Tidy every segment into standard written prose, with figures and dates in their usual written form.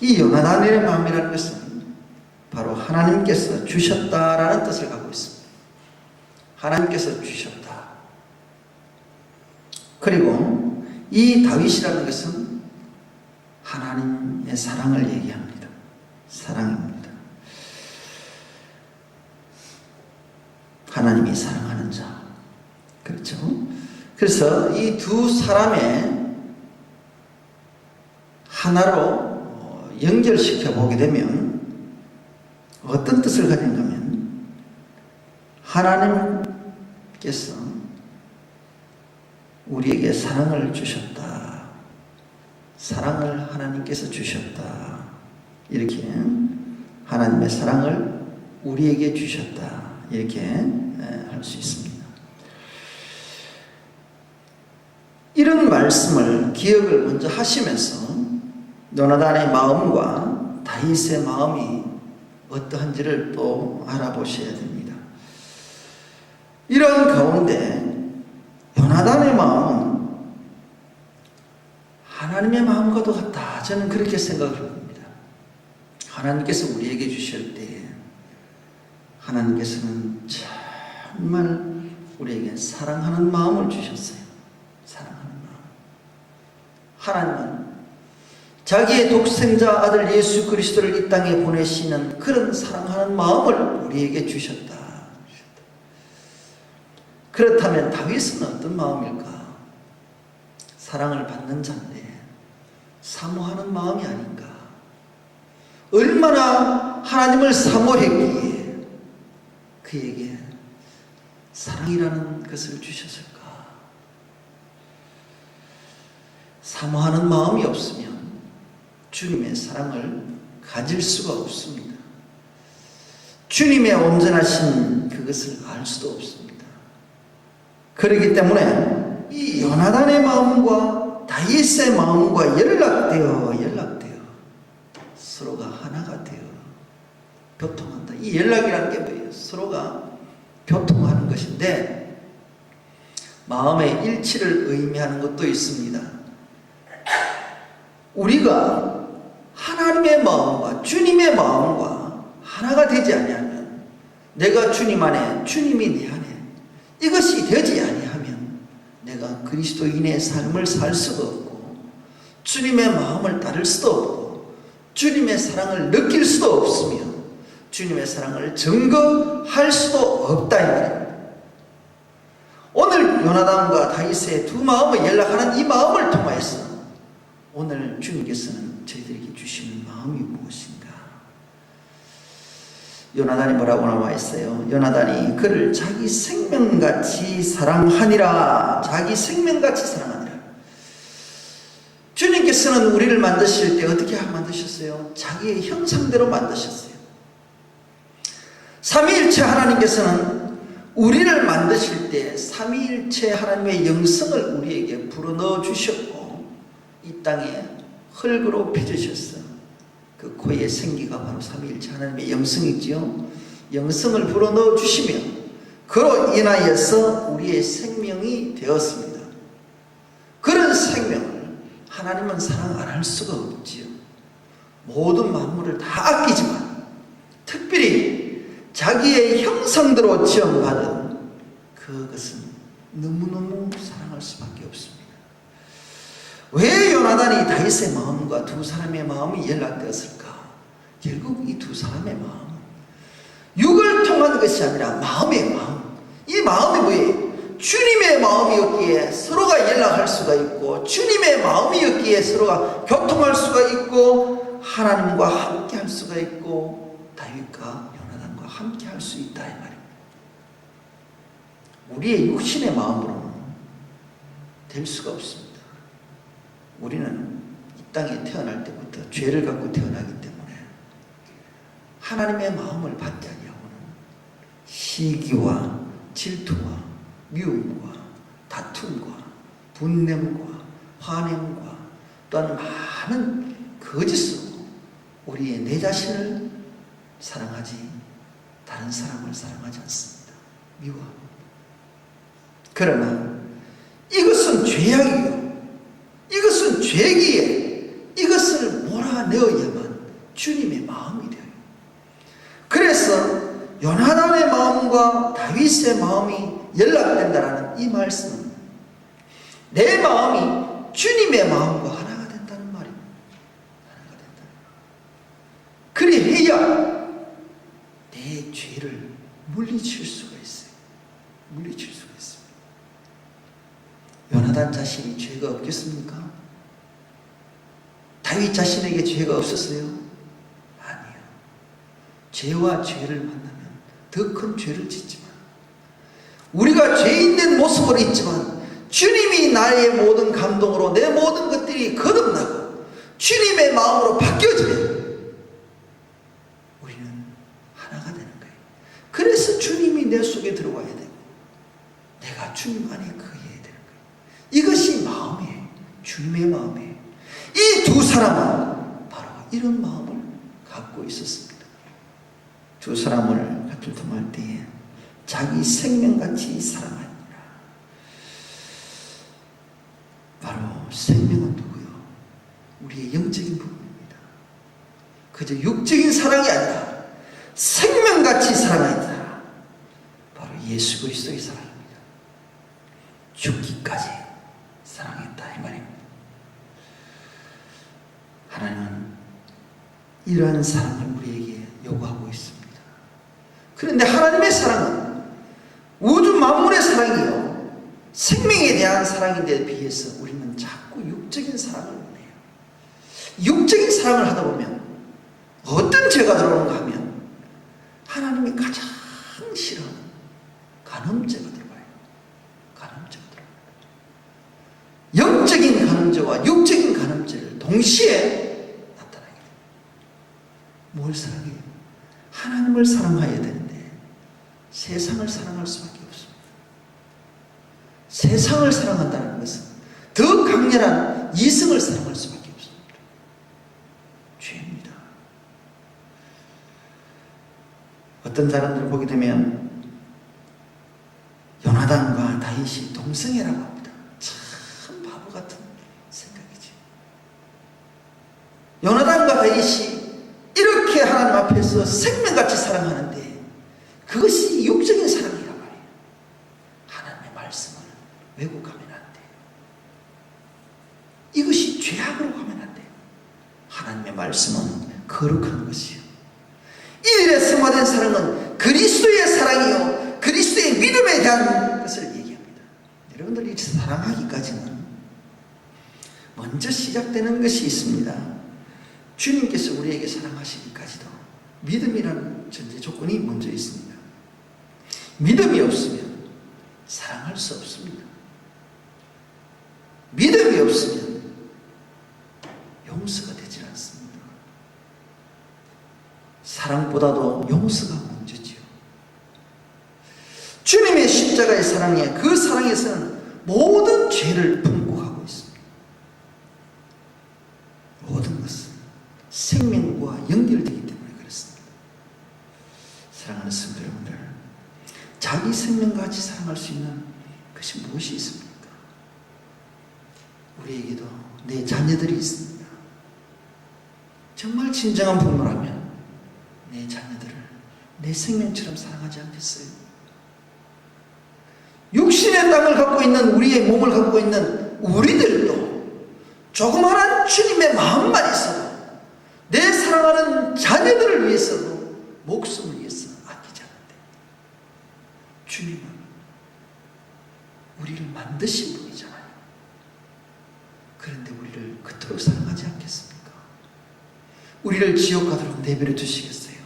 이 요나단의 마음이라는 것은 바로 하나님께서 주셨다라는 뜻을 갖고 있습니다. 하나님께서 주셨다. 그리고 이 다윗이라는 것은 하나님의 사랑을 얘기합니다. 사랑입니다. 하나님이 사랑하는 자. 그렇죠? 그래서 이 두 사람의 하나로 연결시켜 보게 되면 어떤 뜻을 가진가 하면 하나님께서 우리에게 사랑을 주셨다. 사랑을 하나님께서 주셨다. 이렇게 하나님의 사랑을 우리에게 주셨다. 이렇게 할 수 있습니다. 이런 말씀을 기억을 먼저 하시면서 요나단의 마음과 다윗의 마음이 어떠한지를 또 알아보셔야 됩니다. 이런 가운데 요나단의 마음은 하나님의 마음과도 같다. 저는 그렇게 생각을 합니다. 하나님께서 우리에게 주실 때 하나님께서는 정말 우리에게 사랑하는 마음을 주셨어요. 사랑하는 마음. 하나님은 자기의 독생자 아들 예수 그리스도를 이 땅에 보내시는 그런 사랑하는 마음을 우리에게 주셨다. 그렇다면 다윗은 어떤 마음일까? 사랑을 받는 자인데 사모하는 마음이 아닌가? 얼마나 하나님을 사모했기에 그에게 사랑이라는 것을 주셨을까? 사모하는 마음이 없으면 주님의 사랑을 가질 수가 없습니다. 주님의 온전하신 그것을 알 수도 없습니다. 그렇기 때문에 이 요나단의 마음과 다윗의 마음과 연락되어 서로가 하나가 되어 교통한다. 이 연락이라는 게 뭐예요? 서로가 교통하는 것인데 마음의 일치를 의미하는 것도 있습니다. 우리가 하나님의 마음과 주님의 마음과 하나가 되지 아니하면 내가 주님 안에 주님이 내 안에 이것이 되지 아니하면 내가 그리스도인의 삶을 살 수가 없고 주님의 마음을 따를 수도 없고 주님의 사랑을 느낄 수도 없으며 주님의 사랑을 증거할 수도 없다 이 말입니다. 오늘 요나단과 다윗의 두 마음을 연락하는 이 마음을 통해서 오늘 주님께서는 저희들에게 주시는 마음이 무엇인가? 요나단이 뭐라고 나와 있어요? 요나단이 그를 자기 생명같이 사랑하니라. 자기 생명같이 사랑하니라. 주님께서는 우리를 만드실 때 어떻게 만드셨어요? 자기의 형상대로 만드셨어요. 삼위일체 하나님께서는 우리를 만드실 때 삼위일체 하나님의 영성을 우리에게 불어넣어 주셨고 이 땅에 흙으로 빚으셨어요. 그 코의 생기가 바로 삼위일체 하나님의 영성이지요. 영성을 불어넣어 주시며 그로 인하여서 우리의 생명이 되었습니다. 그런 생명을 하나님은 사랑 안 할 수가 없지요. 모든 만물을 다 아끼지만 특별히 자기의 형상대로 지음받은 그것은 너무너무 사랑할 수밖에 없습니다. 왜 요나단이 다윗의 마음과 두 사람의 마음이 연락되었을까? 결국 이 두 사람의 마음, 육을 통한 것이 아니라 마음의 마음. 이 마음이 뭐예요? 주님의 마음이었기에 서로가 연락할 수가 있고 주님의 마음이었기에 서로가 교통할 수가 있고 하나님과 함께 할 수가 있고 다윗과 요나단과 함께 할 수 있다 이 말입니다. 우리의 육신의 마음으로는 될 수가 없습니다. 우리는 이 땅에 태어날 때부터 죄를 갖고 태어나기 때문에 하나님의 마음을 받지 아니하고는 시기와 질투와 미움과 다툼과 분냄과 환행과 또한 많은 거짓으로 우리의 내 자신을 사랑하지 다른 사람을 사랑하지 않습니다. 미워합니다. 그러나 이것은 죄악이요, 이것은 죄기에 이것을 몰아내어야만 주님의 마음이 되어요. 그래서 요나단의 마음과 다윗의 마음이 연락된다라는 이 말씀은 내 마음이 주님의 마음과 하나가 된다는 말입니다. 하나가 된다. 그리해야 내 죄를 물리칠 수가 있어요. 물리칠 수가 있습니다. 요나단 자신이 죄가 없겠습니까? 다윗 자신에게 죄가 없었어요? 아니요. 죄와 죄를 만나면 더 큰 죄를 짓지만, 우리가 죄인된 모습으로 있지만 주님이 나의 모든 감동으로 내 모든 것들이 거듭나고 주님의 마음으로 바뀌어지면 우리는 하나가 되는 거예요. 그래서 주님이 내 속에 들어와야 되고 내가 주님 안에 거해야 되는 거예요. 이것이 마음이에요. 주님의 마음이에요. 이 두 사람은 바로 이런 마음을 갖고 있었습니다. 두 사람을 같이 통할 때에 자기 생명같이 사랑하니라. 바로 생명은 누구요? 우리의 영적인 부분입니다. 그저 육적인 사랑이 아니라 생명같이 사랑하니라. 바로 예수 그리스도의 사랑입니다. 죽기까지 사랑했다 이 말입니다. 하나님은 이러한 사랑을 우리에게 요구하고 있습니다. 그런데 하나님의 사랑은 우주 만물의 사랑이요, 생명에 대한 사랑인데 비해서 우리는 자꾸 육적인 사랑을 원해요. 육적인 사랑을 하다 보면 어떤 죄가 들어오는가 하면 하나님이 가장 싫어하는 간음죄가 들어와요. 간음죄가 들어와요. 영적인 간음죄와 육적인 간음죄를 동시에 나타나게 돼요. 뭘 사랑해요? 하나님을 사랑해야 되는데 세상을 사랑할 수밖에 없습니다. 세상을 사랑한다는 것은 더 강렬한 이성을 사랑할 수밖에 없습니다. 죄입니다. 어떤 사람들을 보게 되면 요나단과 다윗이 동성애라고 합니다. 참 바보 같은 생각이지. 요나단과 다윗이 이렇게 하나님 앞에서 생명같이 사랑하는데 그것이 육적인 사랑이란 말이에요. 하나님의 말씀을 왜곡하면 안 돼요. 이것이 죄악으로 가면 안 돼요. 하나님의 말씀은 거룩한 것이요, 이 일에 승화된 사랑은 그리스도의 사랑이요, 그리스도의 믿음에 대한 것을 얘기합니다. 여러분들이 사랑하기까지는 먼저 시작되는 것이 있습니다. 주님께서 우리에게 사랑하시기까지도 믿음이라는 전제 조건이 먼저 있습니다. 믿음이 없으면 사랑할 수 없습니다. 믿음이 없으면 용서가 되질 않습니다. 사랑보다도 용서가 먼저지요. 주님의 십자가의 사랑에, 그 사랑에서는 모든 죄를 품고가고 있습니다. 모든 것은 생명과 연결되기 때문에 그렇습니다. 사랑하는 성도 여러분들, 자기 생명같이 사랑할 수 있는 것이 무엇이 있습니까? 우리에게도 내 자녀들이 있습니다. 정말 진정한 부모라면 내 자녀들을 내 생명처럼 사랑하지 않겠어요? 육신의 땅을 갖고 있는, 우리의 몸을 갖고 있는 우리들도 조그마한 주님의 마음만 있어도 내 사랑하는 자녀들을 위해서도 목숨을 위해서 아끼지 않는데, 주님은 우리를 만드신 분이잖아요. 그런데 우리를 그토록 사랑하지 않겠습니까? 우리를 지옥 가도록 내버려 두시겠어요?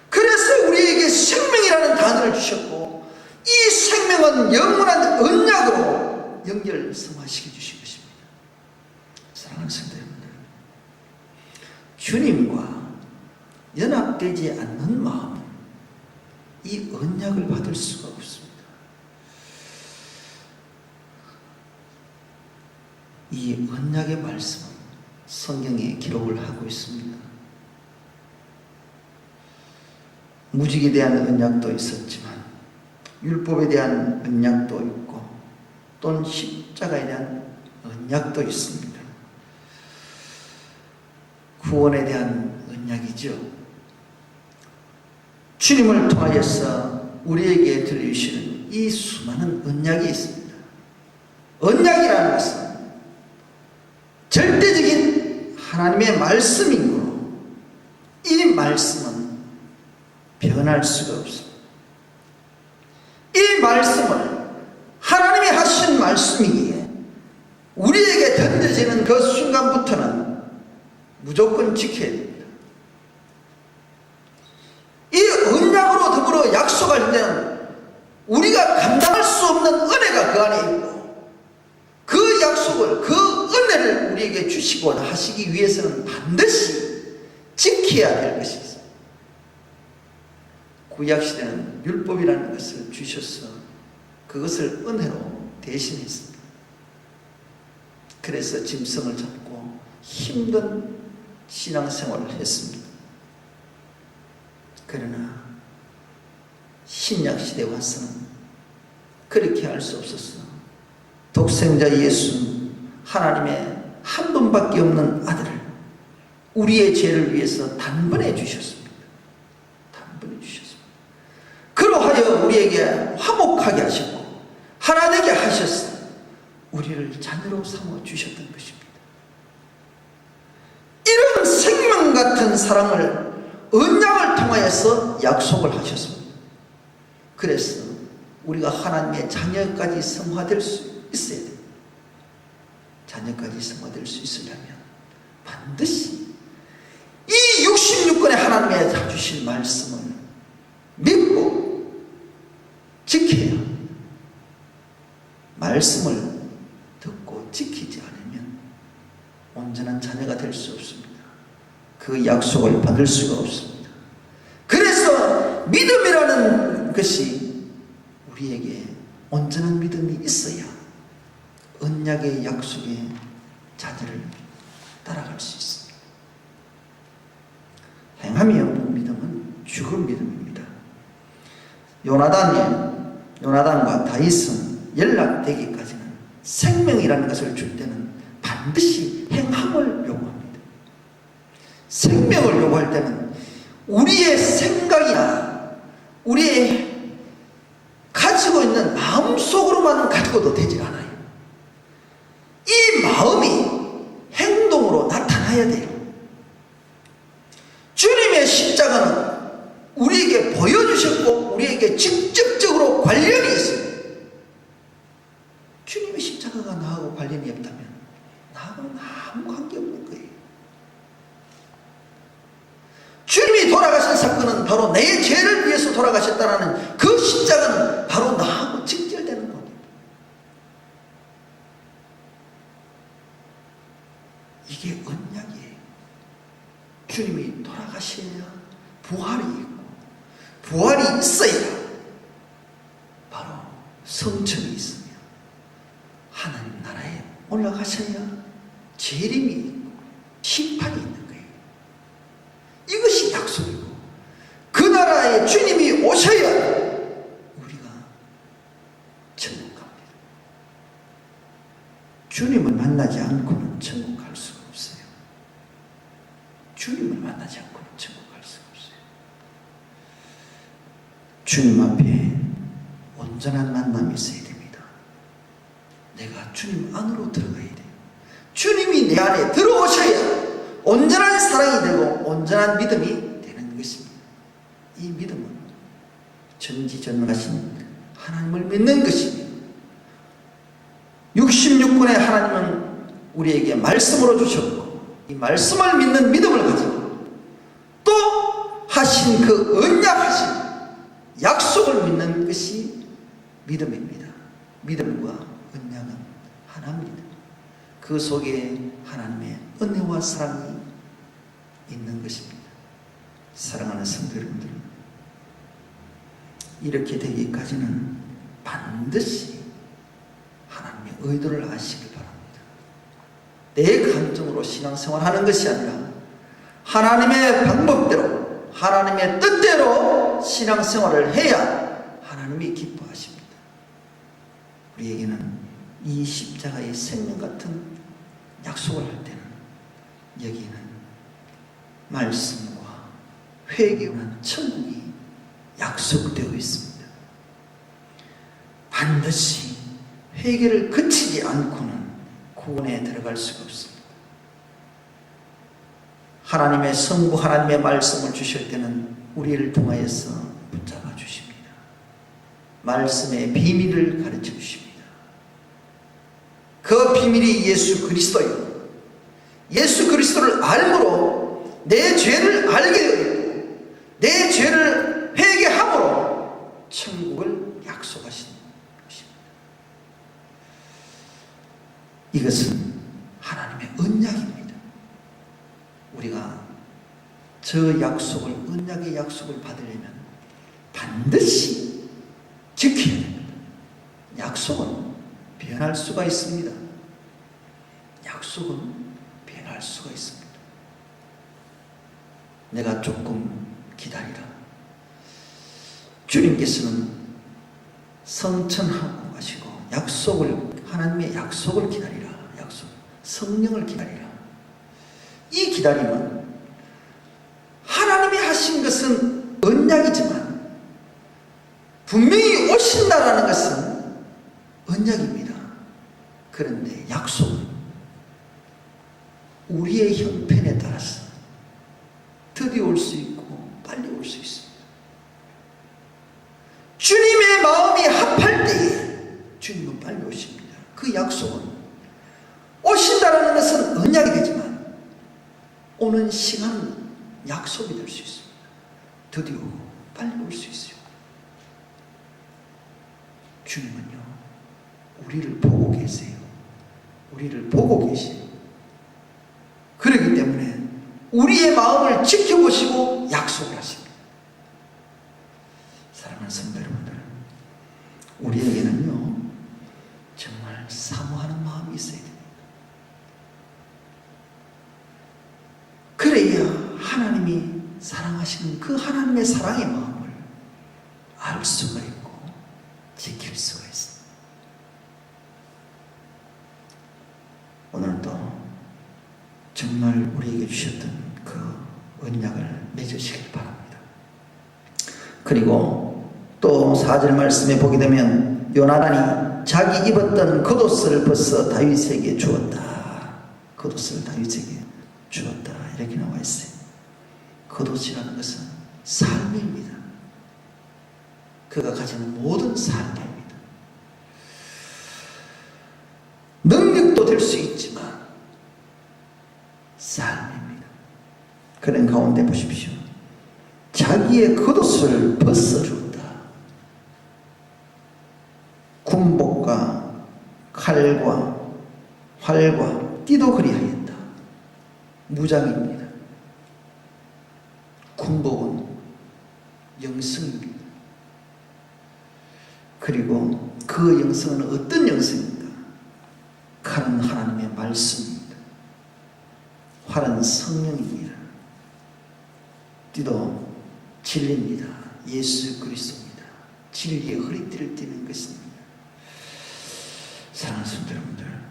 그래서 우리에게 생명이라는 단어를 주셨고, 이 생명은 영원한 언약으로 연결성화시켜 주신 것입니다. 사랑하는 성도 여러분들, 주님과 연합되지 않는 마음은 이 언약을 받을 수가 없습니다. 이 언약의 말씀은 성경에 기록을 하고 있습니다. 무직에 대한 언약도 있었지만 율법에 대한 언약도 있고 또는 십자가에 대한 언약도 있습니다. 구원에 대한 언약이죠. 주님을 통하여서 우리에게 들려주시는 이 수많은 언약이 있습니다. 언약이라는 것은 절대적인 하나님의 말씀이므로 이 말씀은 변할 수가 없습니다. 이 말씀을 하나님이 하신 말씀이기에 우리에게 던져지는 그 순간부터는 무조건 지켜야 됩니다. 이 언약으로 더불어 약속할 때는 우리가 감당할 수 없는 은혜가 그 안에 있고 그 약속을, 그 은혜를 우리에게 주시고 하시기 위해서는 반드시 지켜야 될 것이 있습니다. 구약시대는 율법이라는 것을 주셔서 그것을 은혜로 대신했습니다. 그래서 짐승을 잡고 힘든 신앙생활을 했습니다. 그러나 신약시대에 와서는 그렇게 할 수 없었어. 독생자 예수, 하나님의 한 분밖에 없는 아들을 우리의 죄를 위해서 단번에 주셨습니다. 단번에 주셨습니다. 그러하여 우리에게 화목하게 하셨고 하나 되게 하셔서 우리를 자녀로 삼아 주셨던 것입니다. 이런 생명 같은 사랑을 언약을 통하여서 약속을 하셨습니다. 그래서 우리가 하나님의 자녀까지 성화될 수 있어야 됩니다. 자녀까지 성화될 수 있으려면 반드시 이 66권의 하나님의 주신 말씀을 믿고 지켜야 합니다. 말씀을 듣고 지키지 않으면 온전한 자녀가 될 수 없습니다. 그 약속을 받을 수가 없습니다. 그래서 믿음이라는 것이 우리에게 온전한 믿음이 있어야 언약의 약속의 자녀를 따라갈 수 있습니다. 행함이 없는 믿음은 죽은 믿음입니다. 요나단과 다윗은 연락되기까지는 생명이라는 것을 줄 때는 반드시 행함을 요구합니다. 생명을 요구할 때는 우리의 생각이나 우리의 가지고 있는 마음속으로만 가지고도 되지 않아요. 이 마음이 행동으로 나타나야 돼요. 주님의 십자가는 우리에게 보여주셨고 우리에게 직접적으로 관련이 있어요. 주님의 십자가가 나하고 관련이 없다면 나하고는 아무 관계 없는 거예요. 주님이 돌아가신 사건은 바로 내 죄를 위해서 돌아가셨다는 그 십자가는 바로 나하고 직결되는 겁니다. 이게 언약이에요. 주님이 돌아가셔야 부활이 있고 부활이 있어야 바로 성천이 있으며 하나님 나라에 올라가셔야 재림이 있고 심판이 있는 거예요. 이것이 약속이고 그 나라에 주님이 오셔야 우리가 천국 갑니다. 주님을 만나지 않고는 천국 갈 수가 없어요. 주님을 만나지 않고는 천국 갈 수가 없어요. 주님 앞에 온전한 만남이 있어야 됩니다. 내가 주님 안으로 들어가야 돼요. 주님이 내 안에 들어오셔야 온전한 사랑이 되고 온전한 믿음이 되는 것입니다. 이 믿음은 전지전능하신 하나님을 믿는 것입니다. 66권의 하나님은 우리에게 말씀으로 주셨고 이 말씀을 믿는 믿음을 가지고 또 하신 그 언약하신 약속을 믿는 것이 믿음입니다. 믿음과 언약은 하나입니다. 그 속에 하나님의 은혜와 사랑이 있는 것입니다. 사랑하는 성도 여러분들, 이렇게 되기까지는 반드시 하나님의 의도를 아시길 바랍니다. 내 감정으로 신앙생활하는 것이 아니라 하나님의 방법대로 하나님의 뜻대로 신앙생활을 해야 하나님이 기뻐하십니다. 우리에게는 이 십자가의 생명 같은 약속을 할 때는 여기에는 말씀과 회개하는 천국이 약속되어 있습니다. 반드시 회개를 그치지 않고는 구원에 들어갈 수가 없습니다. 하나님의 성부 하나님의 말씀을 주실 때는 우리를 통하여서 붙잡아 주십니다. 말씀의 비밀을 가르쳐 주십니다. 그 비밀이 예수 그리스도요. 예수 그리스도를 알므로 내 죄를 알게 되고 내 죄를 회개함으로 천국을 약속하시는 것입니다. 이것은 하나님의 언약입니다. 우리가 저 약속을, 언약의 약속을 받으려면 반드시 지켜야 됩니다. 약속은 변할 수가 있습니다. 약속은 변할 수가 있습니다. 내가 조금 기다리라. 주님께서는 성천하고 가시고 하나님의 약속을 기다리라. 성령을 기다리라. 이 기다림은 하나님이 하신 것은 언약이지만 분명히 오신다라는 것은 언약입니다. 그런데 약속은 우리의 형편에 따라서 드디어 올 수 있고 빨리 올 수 있습니다. 주님의 마음이 합할 때에 주님은 빨리 오십니다. 그 약속은 오신다라는 것은 언약이 되지만 오는 시간은 약속이 될 수 있습니다. 드디어 빨리 올 수 있어요. 주님은요, 우리를 보고 계세요. 우리를 보고 계세요. 그렇기 때문에 우리의 마음을 지켜보시고 약속을 하십니다. 사랑하는 성도 여러분들, 우리에게는요 정말 사모하는 마음이 있어야 됩니다. 그래야 하나님이 사랑하시는 그 하나님의 사랑의 마음을 알 수가 있고 지킬 수가 있습니다. 오늘도 정말 우리에게 주셨던 그 언약을 맺으시길 바랍니다. 그리고 또 4절 말씀에 보게 되면 요나단이 자기 입었던 겉옷을 벗어 다윗에게 주었다. 겉옷을 다윗에게 주었다. 이렇게 나와 있어요. 겉옷이라는 것은 삶입니다. 그가 가지는 모든 삶입니다. 능력도 될 수 있지만 삶입니다. 그런 가운데 보십시오. 자기의 겉옷을 벗어주었다. 군복과 칼과 활과 띠도 그리하였다. 무장입니다. 군복은 영성입니다. 그리고 그 영성은 어떤 영성입니까? 칼은 하나님의 말씀입니다. 활은 성령입니다. 띠도 진리입니다. 예수 그리스도입니다. 진리의 허리띠를 띠는 것입니다. 사랑하는 성도 여러분들,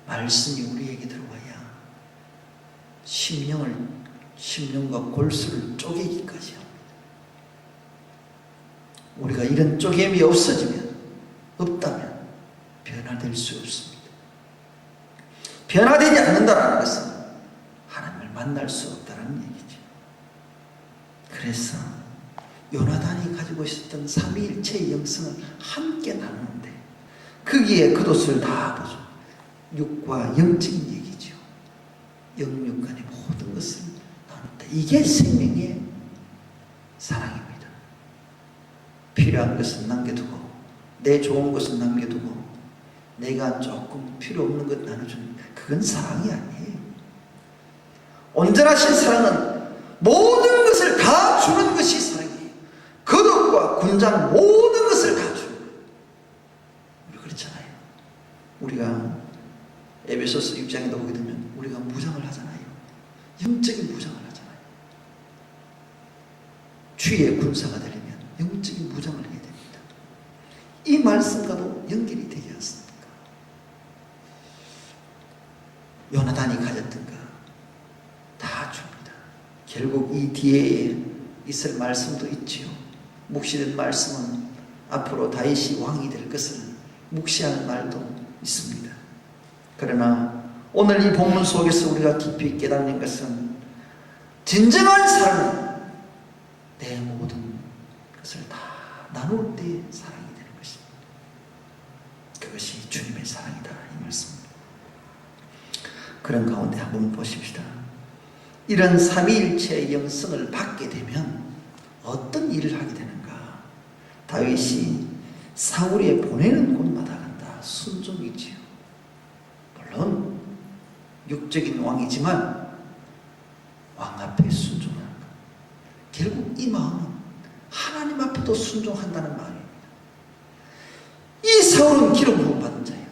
말씀이 우리에게 들어와야 심령과 골수를 쪼개기까지 합니다. 우리가 이런 쪼개임이 없다면 변화될 수 없습니다. 변화되지 않는다는 것은 하나님을 만날 수 없다는 얘기죠. 그래서 요나단이 가지고 있었던 삼위일체의 영성을 함께 나누는데 거기에 겉옷을 다 보죠. 육과 영적인 얘기죠. 영육 간의 모든 것을 나눈다. 이게 생명의 사랑입니다. 필요한 것은 남겨두고 내 좋은 것은 남겨두고 내가 조금 필요 없는 것 나눠주는, 그건 사랑이 아니에요. 온전하신 사랑은 모든 것을 다 주는 것이 사랑이에요. 겉옷과 군장 모든 것을 다 주는 거예요. 우리 그렇잖아요. 우리가 에베소서 6장에도 보게 되면 우리가 무장을 하잖아요. 영적인 무장을 하잖아요. 주의 군사가 되려면 영적인 무장을 해야 됩니다. 이 말씀과도 연결이 되지 않습니까? 요나단이 가졌던 거 다 결국 이 뒤에 있을 말씀도 있지요. 묵시된 말씀은 앞으로 다윗이 왕이 될 것을 묵시하는 말도 있습니다. 그러나 오늘 이 본문 속에서 우리가 깊이 깨닫는 것은 진정한 사랑은 내 모든 것을 다 나눌 때 사랑이 되는 것입니다. 그것이 주님의 사랑이다, 이 말씀입니다. 그런 가운데 한번 보십시다. 이런 삼위일체의 영성을 받게 되면 어떤 일을 하게 되는가? 다윗이 사울이 보내는 곳마다 간다. 순종이지요. 물론 육적인 왕이지만 왕 앞에 순종하는 것. 결국 이 마음은 하나님 앞에도 순종한다는 마음입니다. 이 사울은 기름 부음 받은 자예요.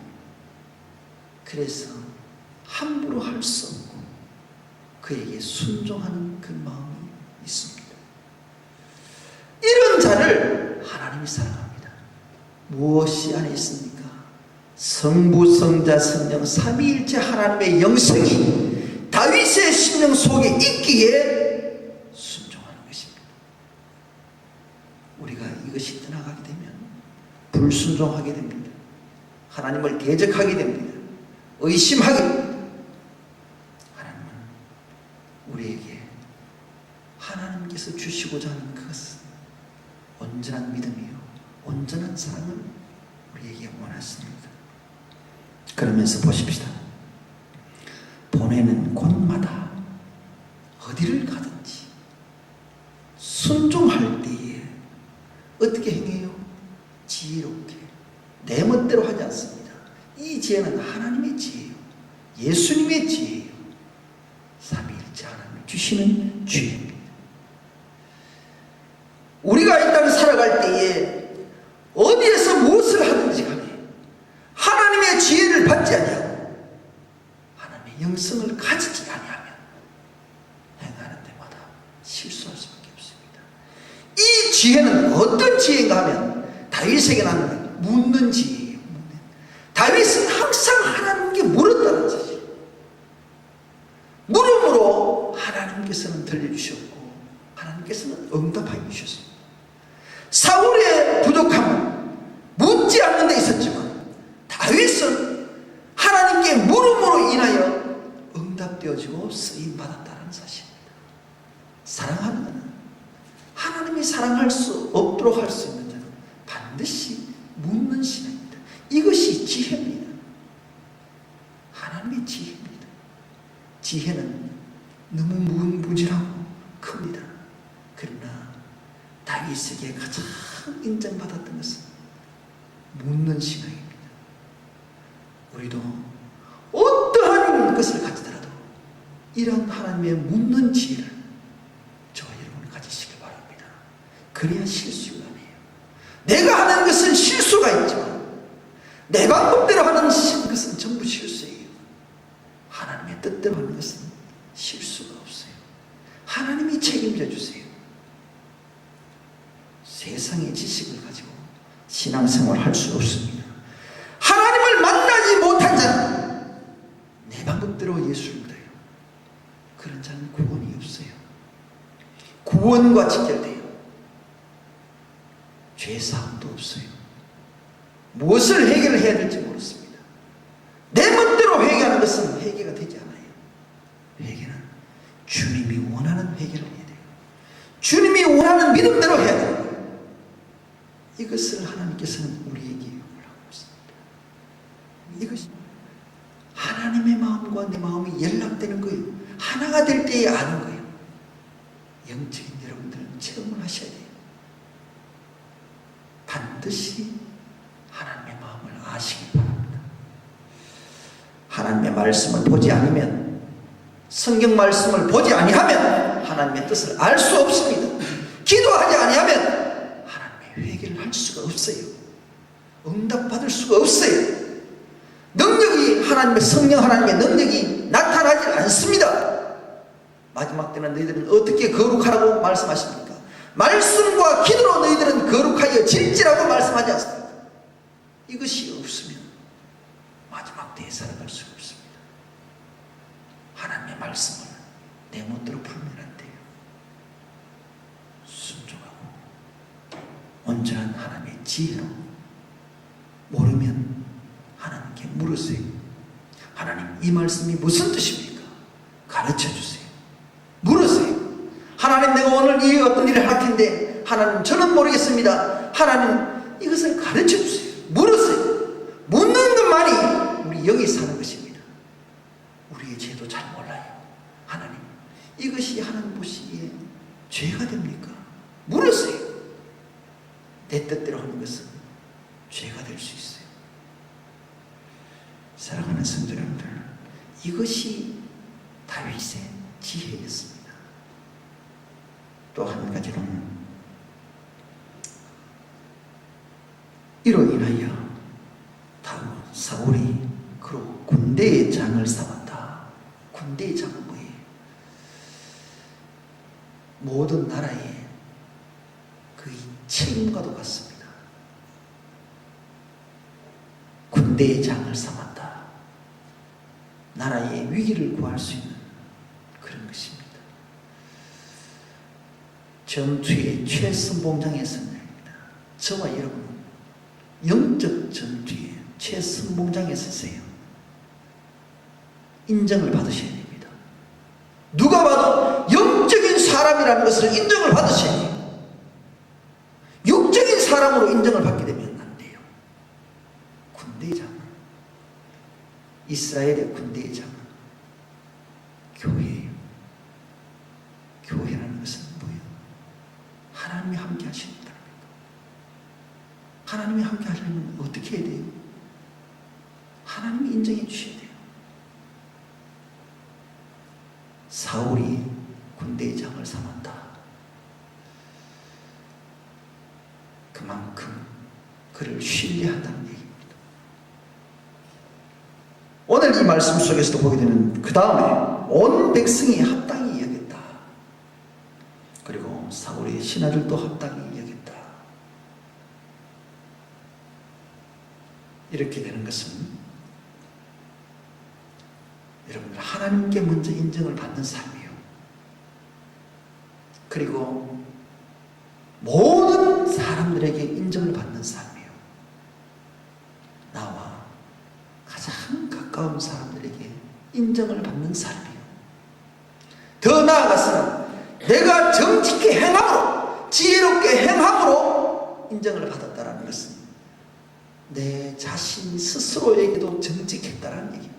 그래서 함부로 할 수 없고 그에게 순종하는 그 마음이 있습니다. 이런 자를 하나님이 사랑합니다. 무엇이 안에 있습니까? 성부, 성자, 성령 삼위일체 하나님의 영성이 다윗의 심령 속에 있기에 순종하는 것입니다. 우리가 이것이 떠나가게 되면 불순종하게 됩니다. 하나님을 대적하게 됩니다. 의심하게 됩니다. 하나님은 우리에게 하나님께서 주시고자 하는 그것은 온전한 믿음이요 온전한 사랑을 우리에게 원하십니다. 그러면서 보십시다. 보내는 곳마다 어디를 가든지 순종할 때에 어떻게 행해요? 지혜롭게 내 멋대로 하지 않습니다. 이 지혜는 하나님의 지혜예요. 예수님의 지혜예요. 삼위일체 하나님이 주시는 지혜입니다. 우리가 이 땅을 살아갈 때에 어디에서 무엇을 하든지 간에 하나님의 지혜를 받지 아니하고 하나님의 영성을 가지지 아니하면 행하는 데마다 실수할 수밖에 없습니다. 이 지혜는 어떤 지혜인가 하면 다윗에게 나는 묻는 지혜예요. 다윗은 항상 하나님께 물었다는 사실. 물음으로 하나님께서는 들려주셨고 하나님께서는 응답하여 주셨습니다. 사울의 부족함은 묻지 않는 데 있었지만 다윗은 하나님께 물음으로 인하여 응답되어지고 쓰임받았다는 사실입니다. 사랑하는 자는 하나님이 사랑할 수 없도록 할 수 있는 자는 반드시 묻는 신앙입니다. 이것이 지혜입니다. 하나님의 지혜입니다. 지혜는 너무 무궁무진하고 큽니다. 그러나 다윗에게 가장 인정받았던 것은 묻는 신앙입니다. 우리도 어떠한 것을 가지더라도 이런 하나님의 묻는 지혜를 저와 여러분 가지시길 바랍니다. 그래야 실수가 아니에요. 내가 하는 것은 실수가 있지만 내 방법대로 하는 것은 전부 실수예요. 하나님의 뜻대로 하는 것은 실수가 없어요. 하나님이 책임져 주세요. 세상의 지식을 가지고 신앙생활을 할 수 없습니다. 하나님을 만나지 못한 자는 내 방법대로 예수를 믿어요. 그런 자는 구원이 없어요. 구원과 직결돼요. 죄사함도 없어요. 무엇을 해결을 해야 될지 모르겠습니다. 내 멋대로 회개하는 것은 회개가 되지 않아요. 회개는 주님이 원하는 회개를 해야 돼요. 주님이 원하는 믿음대로 해야 돼요. 이것을 하나님께서는 우리에게 요구하고 있습니다. 이것이 하나님의 마음과 내 마음이 연락되는 거예요. 하나가 될 때에 아는 거예요. 영적인 여러분들은 체험을 하셔야 돼요. 반드시 하나님의 마음을 아시기 바랍니다. 하나님의 말씀을 보지 않으면, 성경 말씀을 보지 아니하면 하나님의 뜻을 알 수 없습니다. 기도하지 아니하면 회개를 할 수가 없어요. 응답받을 수가 없어요. 능력이 하나님의 성령 하나님의 능력이 나타나지 않습니다. 마지막 때는 너희들은 어떻게 거룩하라고 말씀하십니까? 말씀과 기도로 너희들은 거룩하여 질지라고 말씀하지 않습니까? 이것이 없으면 마지막 때에 살아갈 수가 없습니다. 하나님의 말씀을 내 멋대로 풀면 안 돼요. 지혜로, 모르면 하나님께 물으세요. 하나님, 이 말씀이 무슨 뜻입니까? 가르쳐 주세요. 물으세요. 하나님, 내가 오늘 이 어떤 일을 할 텐데 하나님, 저는 모르겠습니다. 하나님, 이것을 가르쳐 주세요. 물으세요. 묻는 것만이 우리 영이 사는 것입니다. 우리의 죄도 잘 몰라요. 하나님, 이것이 하나님 보시기에 죄가 됩니까? 물으세요. 내 뜻대로 하는 것은 죄가 될 수 있어요. 사랑하는 성도 여러분들, 이것이 다윗의 지혜였습니다. 또 한 가지로는 이로 인하여 사울이 그로 군대의 장을 삼았다. 군대의 장은 뭐예요? 모든 나라의 그 책임과도 같습니다. 군대의 장을 삼았다. 나라의 위기를 구할 수 있는 그런 것입니다. 전투의 최선봉장에 섰습니다. 저와 여러분은 영적 전투의 최선봉장에 섰어요. 인정을 받으셔야 됩니다. 누가 봐도 영적인 사람이라는 것을 인정을 받으셔야 돼요. 육적인 사람으로 인정을 받게 되면 안 돼요. 군대의 장은, 이스라엘의 군대의 장은 교회예요. 교회라는 것은 뭐예요? 하나님이 함께 하십니다. 하나님이 함께 하려면 어떻게 해야 돼요? 하나님이 인정해 주셔야 돼요. 사울이 군대의 장을 삼았다. 그만큼 그를 신뢰한다는 얘기입니다. 오늘 이 말씀 속에서도 보게 되는 그 다음에 온 백성이 합당히 여겼다. 그리고 사울의 신하들도 합당히 여겼다. 이렇게 되는 것은 여러분들 하나님께 먼저 인정을 받는 삶이에요. 그리고 모든 사람들에게 인정을 받는 삶이에요. 나와 가장 가까운 사람들에게 인정을 받는 삶이에요. 더 나아가서는 내가 정직히 행함으로, 지혜롭게 행함으로 인정을 받았다는 것은 내 자신 스스로에게도 정직했다는 얘기입니다.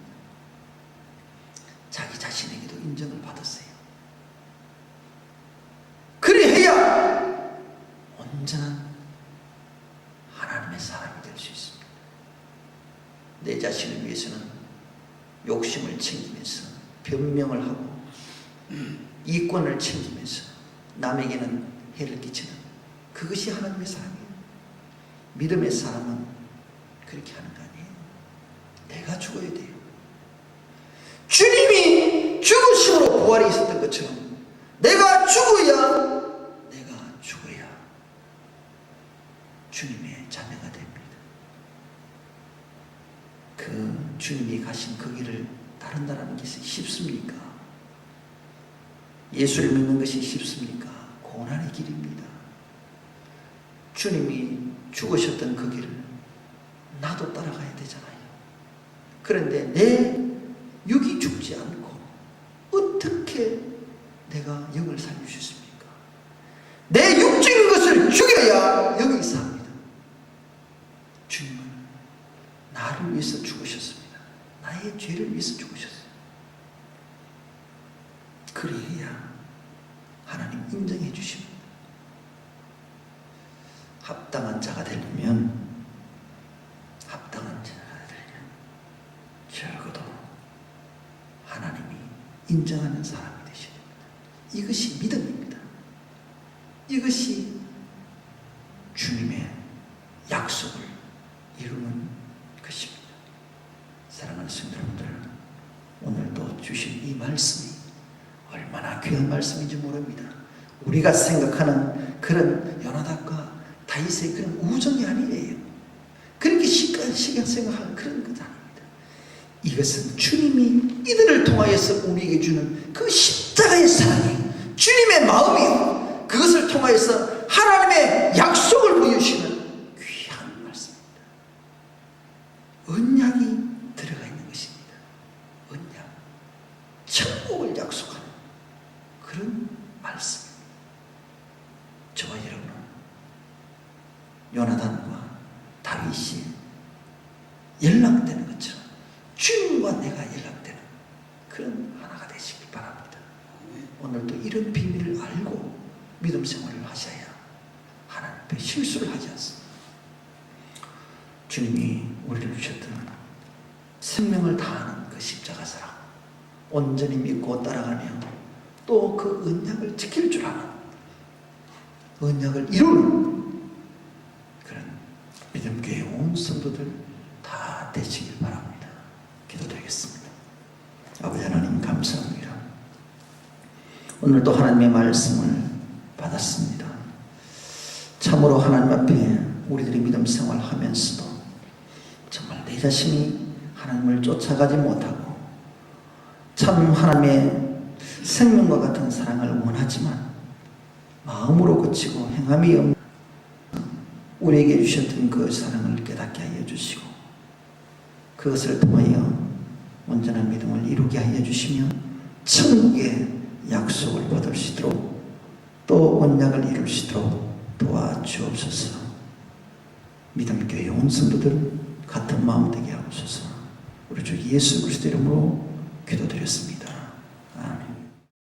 자기 자신에게도 인정을 받았어요. 그래야 온전한 하나님의 사람이 될 수 있습니다. 내 자신을 위해서는 욕심을 챙기면서 변명을 하고 이권을 챙기면서 남에게는 해를 끼치는 그것이 하나님의 사람이에요. 믿음의 사람은 그렇게 하는 거 아니에요. 내가 죽어야 돼요. 주님이 죽으심으로 부활이 있었던 것처럼 내가 죽어야 주님의 자녀가 됩니다. 그 주님이 가신 그 길을 따른다는 것이 쉽습니까? 예수를 믿는 것이 쉽습니까? 고난의 길입니다. 주님이 죽으셨던 그 길을 나도 따라가야 되잖아요. 그런데 내 육이 죽지 않고 어떻게 내가 영을 살려주셨습니까? 내 육적인 것을 죽여야 영이 삽니다. 주님은 나를 위해서 죽으셨습니다. 나의 죄를 위해서 죽으셨어요. 그래야 하나님 인정해 주십니다. 합당한 자가 되려면 적어도 하나님이 인정하는 사람이 되셔야 됩니다. 이것이 믿음입니다. 이것이 주님의 약속을 이루는 것입니다. 사랑하는 성도님들, 오늘도 주신 이 말씀이 얼마나 귀한 말씀인지 모릅니다. 우리가 생각하는 그런 요나답과 다윗의 그런 우정이 아니에요. 그렇게 시간 생각하는 그런 것 아닙니다. 이것은 주님이 이들을 통하여서 우리에게 주는 그 십자가의 사랑이 주님의 마음이요, 그것을 통하여서 하나님의 약속을 보여주시는 복을 약속하는 그런 말씀. 저와 여러분은 요나단과 다윗이 연락되는 것처럼 주님과 내가 연락되는 그런 하나가 되시길 바랍니다. 오늘도 이런 비밀을 알고 믿음 생활을 하셔야 하나님 앞에 실수를 하지 않습니다. 주님이 우리를 주셨던 생명을 다하는 그 십자가 사랑, 온전히 믿고 따라가며 또 그 언약을 지킬 줄 아는, 언약을 이루는 그런 믿음교회 온 성도들 다 되시길 바랍니다. 기도드리겠습니다. 아버지 하나님 감사합니다. 오늘도 하나님의 말씀을 받았습니다. 참으로 하나님 앞에 우리들이 믿음 생활하면서도 정말 내 자신이 하나님을 쫓아가지 못하고 참 하나님의 생명과 같은 사랑을 원하지만 마음으로 그치고 행함이 없는 우리에게 주셨던 그 사랑을 깨닫게 하여 주시고 그것을 통하여 온전한 믿음을 이루게 하여 주시며 천국의 약속을 받을 수 있도록 또 언약을 이룰 수 있도록 도와주옵소서. 믿음교회 온 성도들 같은 마음 되게 하옵소서. 우리 주 예수 그리스도 이름으로 기도드렸습니다.